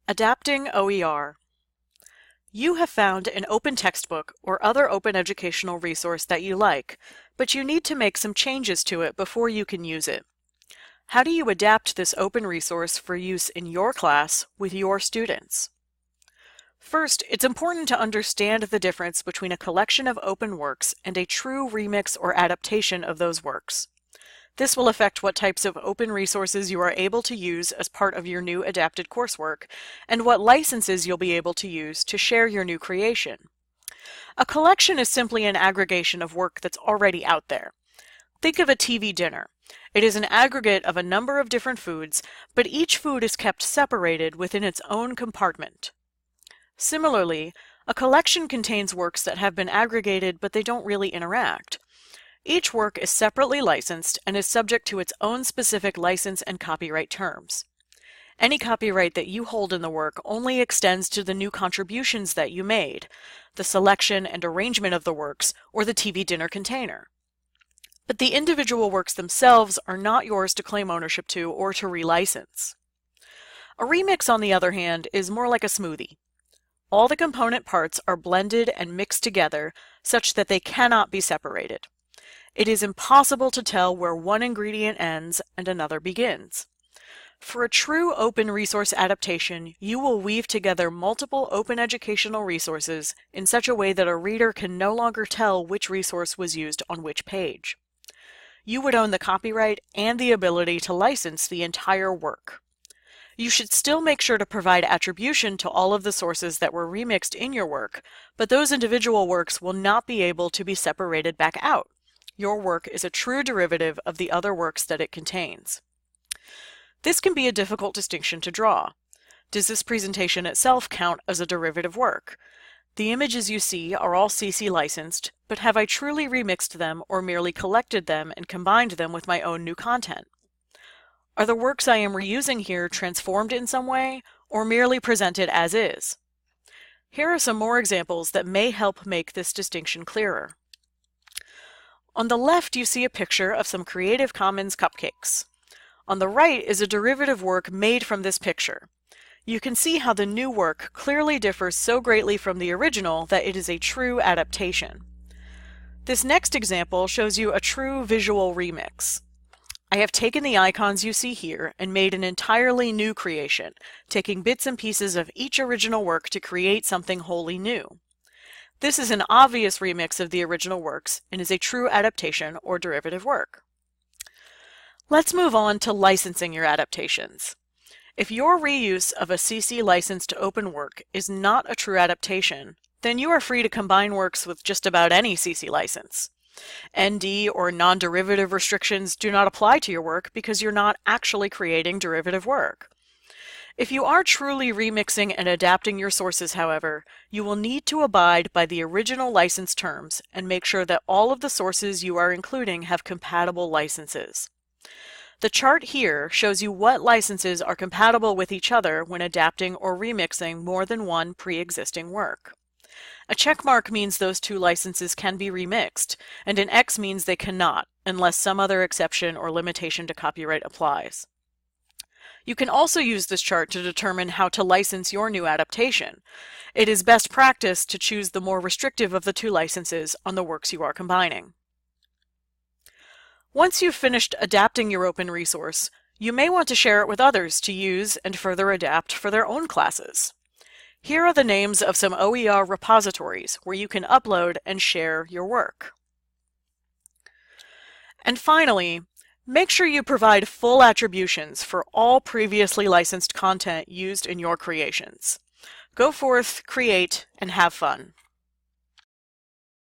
Adapting OER. You have found an open textbook or other open educational resource that you like, but you need to make some changes to it before you can use it. How do you adapt this open resource for use in your class with your students? First, it's important to understand the difference between a collection of open works and a true remix or adaptation of those works. This will affect what types of open resources you are able to use as part of your new adapted coursework, and what licenses you'll be able to use to share your new creation. A collection is simply an aggregation of work that's already out there. Think of a TV dinner. It is an aggregate of a number of different foods, but each food is kept separated within its own compartment. Similarly, a collection contains works that have been aggregated but they don't really interact. Each work is separately licensed and is subject to its own specific license and copyright terms. Any copyright that you hold in the work only extends to the new contributions that you made, the selection and arrangement of the works, or the TV dinner container. But the individual works themselves are not yours to claim ownership to or to relicense. A remix, on the other hand, is more like a smoothie. All the component parts are blended and mixed together such that they cannot be separated. It is impossible to tell where one ingredient ends and another begins. For a true open resource adaptation, you will weave together multiple open educational resources in such a way that a reader can no longer tell which resource was used on which page. You would own the copyright and the ability to license the entire work. You should still make sure to provide attribution to all of the sources that were remixed in your work, but those individual works will not be able to be separated back out. Your work is a true derivative of the other works that it contains. This can be a difficult distinction to draw. Does this presentation itself count as a derivative work? The images you see are all CC licensed, but have I truly remixed them or merely collected them and combined them with my own new content? Are the works I am reusing here transformed in some way, or merely presented as is? Here are some more examples that may help make this distinction clearer. On the left, you see a picture of some Creative Commons cupcakes. On the right is a derivative work made from this picture. You can see how the new work clearly differs so greatly from the original that it is a true adaptation. This next example shows you a true visual remix. I have taken the icons you see here and made an entirely new creation, taking bits and pieces of each original work to create something wholly new. This is an obvious remix of the original works and is a true adaptation or derivative work. Let's move on to licensing your adaptations. If your reuse of a CC licensed open work is not a true adaptation, then you are free to combine works with just about any CC license. ND or non-derivative restrictions do not apply to your work because you're not actually creating derivative work. If you are truly remixing and adapting your sources, however, you will need to abide by the original license terms and make sure that all of the sources you are including have compatible licenses. The chart here shows you what licenses are compatible with each other when adapting or remixing more than one pre-existing work. A check mark means those two licenses can be remixed, and an X means they cannot, unless some other exception or limitation to copyright applies. You can also use this chart to determine how to license your new adaptation. It is best practice to choose the more restrictive of the two licenses on the works you are combining. Once you've finished adapting your open resource, you may want to share it with others to use and further adapt for their own classes. Here are the names of some OER repositories where you can upload and share your work. And finally, make sure you provide full attributions for all previously licensed content used in your creations. Go forth, create, and have fun.